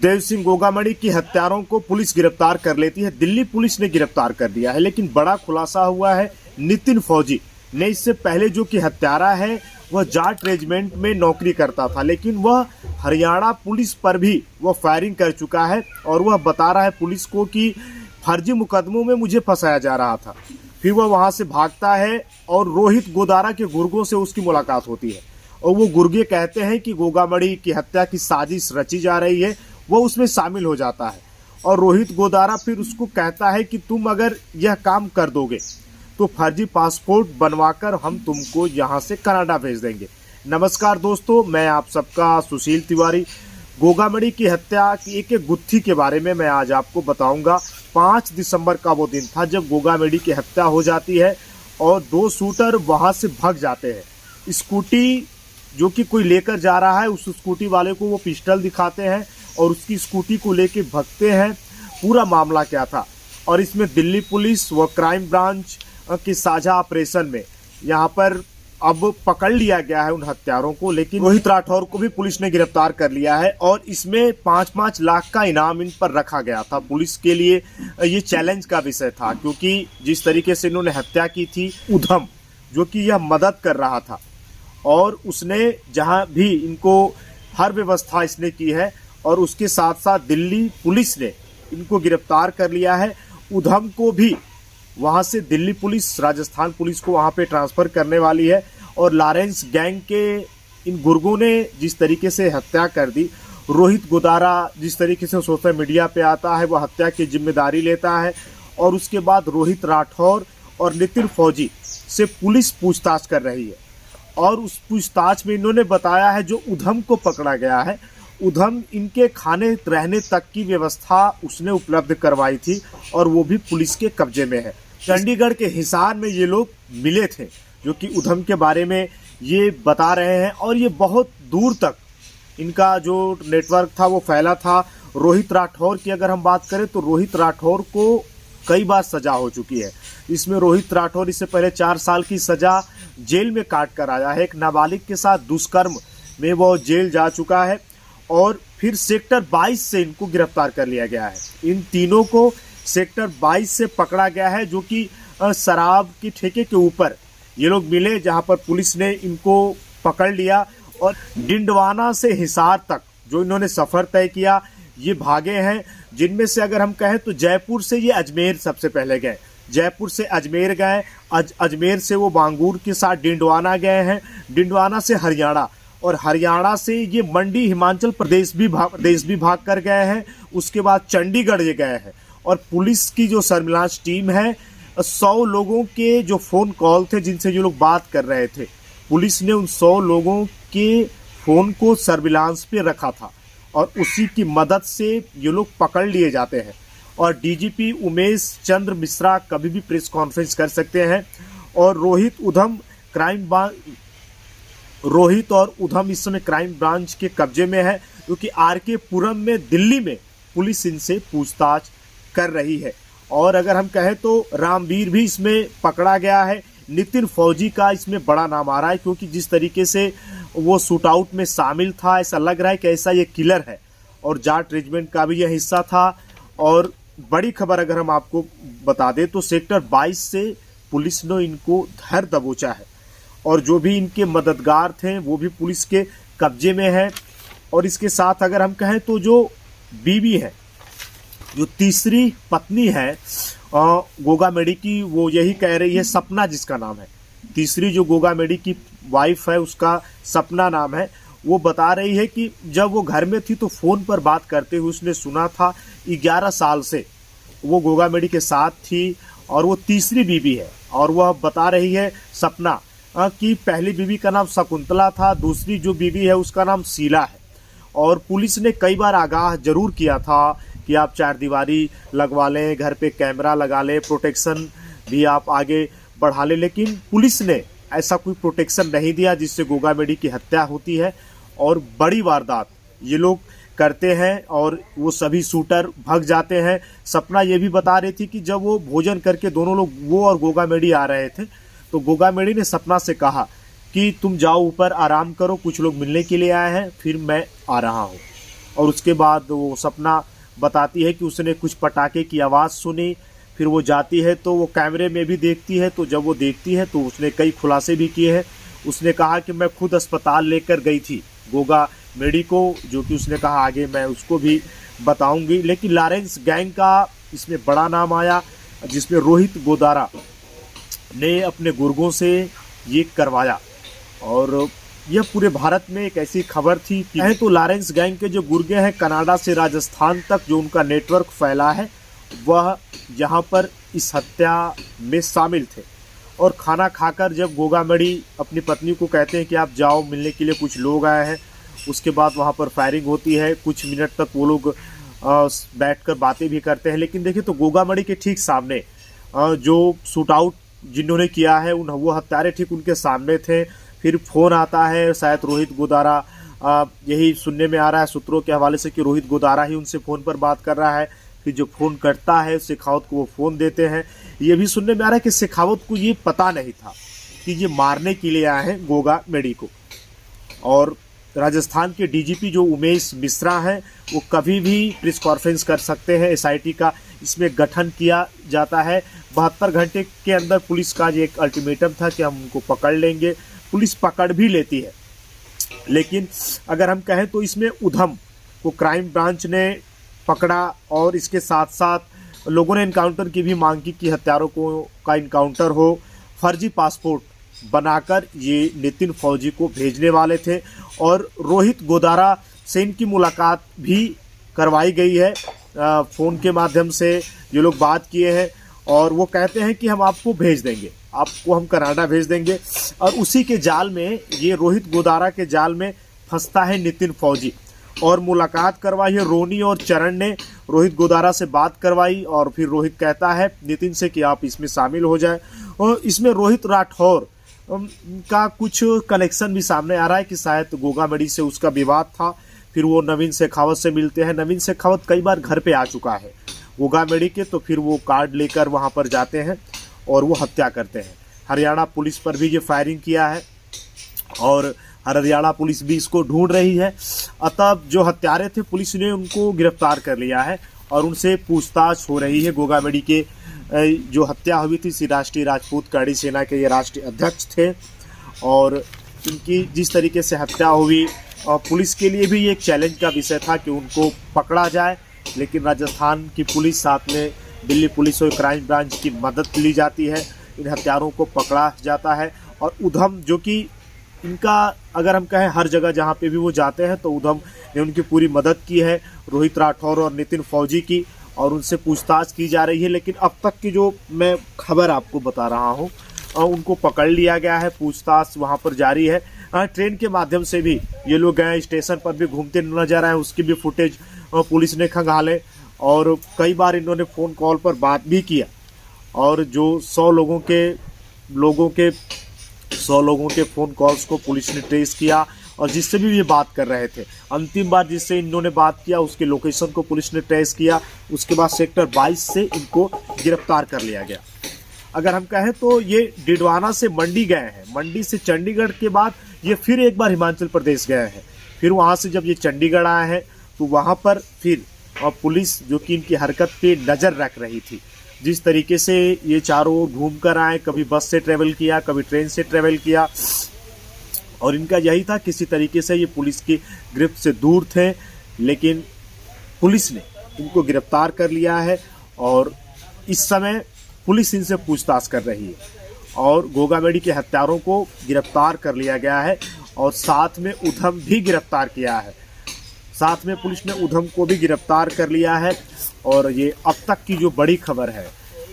देव सिंह गोगामड़ी की हत्यारों को पुलिस गिरफ्तार कर लेती है। दिल्ली पुलिस ने गिरफ्तार कर दिया है, लेकिन बड़ा खुलासा हुआ है। नितिन फौजी ने इससे पहले जो कि हत्यारा है वह जाट रेजिमेंट में नौकरी करता था, लेकिन वह हरियाणा पुलिस पर भी वह फायरिंग कर चुका है और वह बता रहा है पुलिस को कि फर्जी मुकदमों में मुझे फंसाया जा रहा था। फिर वह वहां से भागता है और रोहित गोदारा के गुर्गों से उसकी मुलाकात होती है और वो गुर्गे कहते हैं कि गोगामड़ी की हत्या की साजिश रची जा रही है। वो उसमें शामिल हो जाता है और रोहित गोदारा फिर उसको कहता है कि तुम अगर यह काम कर दोगे तो फर्जी पासपोर्ट बनवाकर हम तुमको यहाँ से कनाडा भेज देंगे। नमस्कार दोस्तों, मैं आप सबका सुशील तिवारी। गोगामड़ी की हत्या की एक एक गुत्थी के बारे में मैं आज आपको बताऊंगा। 5 दिसंबर का वो दिन था जब गोगामड़ी की हत्या हो जाती है और 2 शूटर वहां से भाग जाते हैं। स्कूटी जो कि कोई लेकर जा रहा है, उस स्कूटी वाले को वो पिस्टल दिखाते हैं और उसकी स्कूटी को लेके भागते हैं। पूरा मामला क्या था, और इसमें दिल्ली पुलिस व क्राइम ब्रांच के साझा ऑपरेशन में यहाँ पर अब पकड़ लिया गया है उन हत्यारों को। लेकिन रोहित राठौर को भी पुलिस ने गिरफ्तार कर लिया है और इसमें 5-5 लाख का इनाम इन पर रखा गया था। पुलिस के लिए ये चैलेंज का विषय था, क्योंकि जिस तरीके से इन्होंने हत्या की थी, उधम जो कि यह मदद कर रहा था और उसने जहां भी इनको हर व्यवस्था इसने की है और उसके साथ साथ दिल्ली पुलिस ने इनको गिरफ्तार कर लिया है। उधम को भी वहां से दिल्ली पुलिस राजस्थान पुलिस को वहां पे ट्रांसफर करने वाली है। और लॉरेंस गैंग के इन गुर्गों ने जिस तरीके से हत्या कर दी, रोहित गोदारा जिस तरीके से सोशल मीडिया पे आता है वह हत्या की जिम्मेदारी लेता है और उसके बाद रोहित राठौर और नितिन फौजी से पुलिस पूछताछ कर रही है। और उस पूछताछ में इन्होंने बताया है जो उधम को पकड़ा गया है, उधम इनके खाने रहने तक की व्यवस्था उसने उपलब्ध करवाई थी और वो भी पुलिस के कब्जे में है। चंडीगढ़ के हिसार में ये लोग मिले थे जो कि उधम के बारे में ये बता रहे हैं और ये बहुत दूर तक इनका जो नेटवर्क था वो फैला था। रोहित राठौर की अगर हम बात करें तो रोहित राठौर को कई बार सजा हो चुकी है। इसमें रोहित राठौर इससे पहले 4 साल की सजा जेल में काट कर आया है। एक नाबालिग के साथ दुष्कर्म में वो जेल जा चुका है और फिर सेक्टर 22 से इनको गिरफ्तार कर लिया गया है। इन तीनों को सेक्टर 22 से पकड़ा गया है जो कि शराब की ठेके के ऊपर ये लोग मिले, जहां पर पुलिस ने इनको पकड़ लिया और डिंडवाना से हिसार तक जो इन्होंने सफर तय किया ये भागे हैं। जिनमें से अगर हम कहें तो जयपुर से ये अजमेर सबसे पहले गए, जयपुर से अजमेर गए, अजमेर से वो बांगूर के साथ डिंडवाना गए हैं, डिंडवाना से हरियाणा और हरियाणा से ये मंडी हिमाचल प्रदेश भी भाग कर गए हैं। उसके बाद चंडीगढ़ ये गए हैं और पुलिस की जो सर्विलांस टीम है 100 लोगों के जो फ़ोन कॉल थे जिनसे ये लोग बात कर रहे थे, पुलिस ने उन 100 लोगों के फ़ोन को सर्विलांस पे रखा था और उसी की मदद से ये लोग पकड़ लिए जाते हैं। और डीजीपी उमेश चंद्र मिश्रा कभी भी प्रेस कॉन्फ्रेंस कर सकते हैं। और रोहित और उधम इस समय क्राइम ब्रांच के कब्जे में है, क्योंकि आरके पुरम में दिल्ली में पुलिस इनसे पूछताछ कर रही है। और अगर हम कहें तो रामवीर भी इसमें पकड़ा गया है। नितिन फौजी का इसमें बड़ा नाम आ रहा है, क्योंकि जिस तरीके से वो शूट आउट में शामिल था, ऐसा लग रहा है कि ऐसा ये किलर है और जाट रेजिमेंट का भी यह हिस्सा था। और बड़ी खबर अगर हम आपको बता दें तो सेक्टर 22 से पुलिस ने इनको धर दबोचा है और जो भी इनके मददगार थे वो भी पुलिस के कब्जे में है। और इसके साथ अगर हम कहें तो जो बीवी है, जो तीसरी पत्नी है गोगामड़ी की, वो यही कह रही है, सपना जिसका नाम है, तीसरी जो गोगामड़ी की वाइफ है उसका सपना नाम है, वो बता रही है कि जब वो घर में थी तो फ़ोन पर बात करते हुए उसने सुना था 11 साल से वो गोगामड़ी के साथ थी और वो तीसरी बीवी है। और वह बता रही है सपना कि पहली बीवी का नाम शकुंतला था, दूसरी जो बीवी है उसका नाम शीला है। और पुलिस ने कई बार आगाह जरूर किया था कि आप 4 दीवारी लगवा लें, घर पे कैमरा लगा लें, प्रोटेक्शन भी आप आगे बढ़ा लें, लेकिन पुलिस ने ऐसा कोई प्रोटेक्शन नहीं दिया जिससे गोगामड़ी की हत्या होती है। और बड़ी वारदात ये लोग करते हैं और वो सभी शूटर भाग जाते हैं। सपना ये भी बता रही थी कि जब वो भोजन करके दोनों लोग, वो और गोगामड़ी आ रहे थे, तो गोगामड़ी ने सपना से कहा कि तुम जाओ ऊपर आराम करो, कुछ लोग मिलने के लिए आए हैं, फिर मैं आ रहा हूँ। और उसके बाद वो सपना बताती है कि उसने कुछ पटाखे की आवाज़ सुनी। फिर वो जाती है तो वो कैमरे में भी देखती है, तो जब वो देखती है तो उसने कई खुलासे भी किए हैं। उसने कहा कि मैं खुद अस्पताल लेकर गई थी गोगा मेडी को, जो कि उसने कहा आगे मैं उसको भी बताऊंगी। लेकिन लॉरेंस गैंग का इसमें बड़ा नाम आया, जिसमें रोहित गोदारा ने अपने गुर्गों से ये करवाया। और यह पूरे भारत में एक ऐसी खबर थी कि तो लॉरेंस गैंग के जो गुर्गे हैं कनाडा से राजस्थान तक जो उनका नेटवर्क फैला है, वह यहाँ पर इस हत्या में शामिल थे। और खाना खाकर जब गोगामड़ी अपनी पत्नी को कहते हैं कि आप जाओ, मिलने के लिए कुछ लोग आए हैं, उसके बाद वहाँ पर फायरिंग होती है। कुछ मिनट तक वो लोग बैठकर बातें भी करते हैं। लेकिन देखिए तो गोगामड़ी के ठीक सामने जो शूट आउट जिन्होंने किया है वो हत्यारे ठीक उनके सामने थे। फिर फोन आता है, शायद रोहित गोदारा, यही सुनने में आ रहा है सूत्रों के हवाले से कि रोहित गोदारा ही उनसे फ़ोन पर बात कर रहा है। फिर जो फ़ोन करता है शेखावत को वो फ़ोन देते हैं। ये भी सुनने में आ रहा है कि शेखावत को ये पता नहीं था कि ये मारने के लिए आए हैं गोगामड़ी को। और राजस्थान के डीजीपी जो उमेश मिश्रा हैं, वो कभी भी प्रेस कॉन्फ्रेंस कर सकते हैं। एसआईटी का इसमें गठन किया जाता है। 72 घंटे के अंदर पुलिस का ये एक अल्टीमेटम था कि हम उनको पकड़ लेंगे। पुलिस पकड़ भी लेती है। लेकिन अगर हम कहें तो इसमें उधम को क्राइम ब्रांच ने पकड़ा, और इसके साथ साथ लोगों ने इनकाउंटर की भी मांग की कि हत्यारों का इनकाउंटर हो। फर्जी पासपोर्ट बनाकर ये नितिन फौजी को भेजने वाले थे। और रोहित गोदारा से इनकी मुलाकात भी करवाई गई है, फ़ोन के माध्यम से ये लोग बात किए हैं। और वो कहते हैं कि हम आपको भेज देंगे, आपको हम कनाडा भेज देंगे। और उसी के जाल में, ये रोहित गोदारा के जाल में फंसता है नितिन फौजी। और मुलाकात करवाई है रोनी और चरण ने, रोहित गोदारा से बात करवाई। और फिर रोहित कहता है नितिन से कि आप इसमें शामिल हो जाए। और इसमें रोहित राठौर का कुछ कनेक्शन भी सामने आ रहा है कि शायद गोगामड़ी से उसका विवाद था। फिर वो नवीन शेखावत से मिलते हैं। नवीन शेखावत कई बार घर पे आ चुका है गोगामड़ी के, तो फिर वो कार्ड लेकर वहाँ पर जाते हैं और वो हत्या करते हैं। हरियाणा पुलिस पर भी ये फायरिंग किया है और हरियाणा पुलिस भी इसको ढूंढ रही है। अतः जो हत्यारे थे पुलिस ने उनको गिरफ्तार कर लिया है और उनसे पूछताछ हो रही है। गोगामड़ी के जो हत्या हुई थी, श्री राष्ट्रीय राजपूत कड़ी सेना के ये राष्ट्रीय अध्यक्ष थे। और इनकी जिस तरीके से हत्या हुई, पुलिस के लिए भी ये एक चैलेंज का विषय था कि उनको पकड़ा जाए। लेकिन राजस्थान की पुलिस, साथ में दिल्ली पुलिस और क्राइम ब्रांच की मदद ली जाती है, इन हत्यारों को पकड़ा जाता है। और उधम, जो कि इनका अगर हम कहें हर जगह जहाँ पे भी वो जाते हैं तो उधम ने उनकी पूरी मदद की है, रोहित राठौर और नितिन फौजी की, और उनसे पूछताछ की जा रही है। लेकिन अब तक की जो मैं खबर आपको बता रहा हूँ, उनको पकड़ लिया गया है, पूछताछ वहाँ पर जारी है। ट्रेन के माध्यम से भी ये लोग गए, स्टेशन पर भी घूमते नजर आए, उसकी भी फुटेज पुलिस ने खंगाले। और कई बार इन्होंने फ़ोन कॉल पर बात भी किया। और जो 100 लोगों के फ़ोन कॉल्स को पुलिस ने ट्रेस किया, और जिससे भी ये बात कर रहे थे, अंतिम बार जिससे इन्होंने बात किया उसके लोकेशन को पुलिस ने ट्रेस किया। उसके बाद सेक्टर 22 से इनको गिरफ्तार कर लिया गया। अगर हम कहें तो ये डिडवाना से मंडी गए हैं, मंडी से चंडीगढ़ के बाद ये फिर एक बार हिमाचल प्रदेश गए हैं। फिर वहाँ से जब ये चंडीगढ़ आए हैं तो वहाँ पर फिर पुलिस जो कि इनकी हरकत पे नज़र रख रही थी, जिस तरीके से ये चारों ओर घूम कर आए, कभी बस से ट्रेवल किया, कभी ट्रेन से ट्रेवल किया, और इनका यही था किसी तरीके से ये पुलिस की गिरफ्त से दूर थे। लेकिन पुलिस ने इनको गिरफ्तार कर लिया है और इस समय पुलिस इनसे पूछताछ कर रही है। और गोगामड़ी के हत्यारों को गिरफ्तार कर लिया गया है और साथ में उधम भी गिरफ्तार किया है। साथ में पुलिस ने उधम को भी गिरफ्तार कर लिया है। और ये अब तक की जो बड़ी खबर है,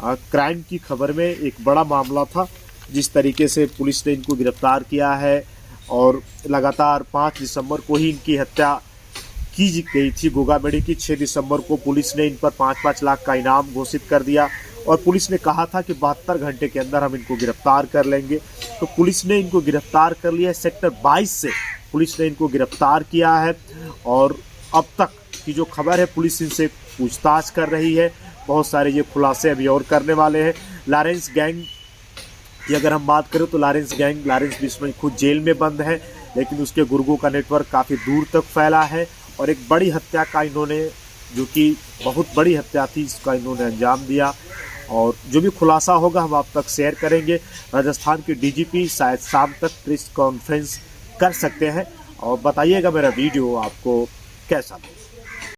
क्राइम की खबर में एक बड़ा मामला था, जिस तरीके से पुलिस ने इनको गिरफ्तार किया है। और लगातार 5 दिसंबर को ही इनकी हत्या की गई थी गोगामड़ी की। 6 दिसंबर को पुलिस ने इन पर 5-5 लाख का इनाम घोषित कर दिया और पुलिस ने कहा था कि 72 घंटे के अंदर हम इनको गिरफ्तार कर लेंगे। तो पुलिस ने इनको गिरफ्तार कर लिया है। सेक्टर 22 से पुलिस ने इनको गिरफ्तार किया है और अब तक की जो खबर है, पुलिस इनसे पूछताछ कर रही है। बहुत सारे ये खुलासे अभी और करने वाले हैं। लॉरेंस गैंग की अगर हम बात करें तो लॉरेंस बिश्नोई खुद जेल में बंद है, लेकिन उसके गुर्गों का नेटवर्क काफ़ी दूर तक फैला है और एक बड़ी हत्या का इन्होंने, जो कि बहुत बड़ी हत्या थी, इसका इन्होंने अंजाम दिया। और जो भी खुलासा होगा हम आप तक शेयर करेंगे। राजस्थान के डीजीपी शायद शाम तक प्रेस कॉन्फ्रेंस कर सकते हैं। और बताइएगा मेरा वीडियो आपको कैसा लगा।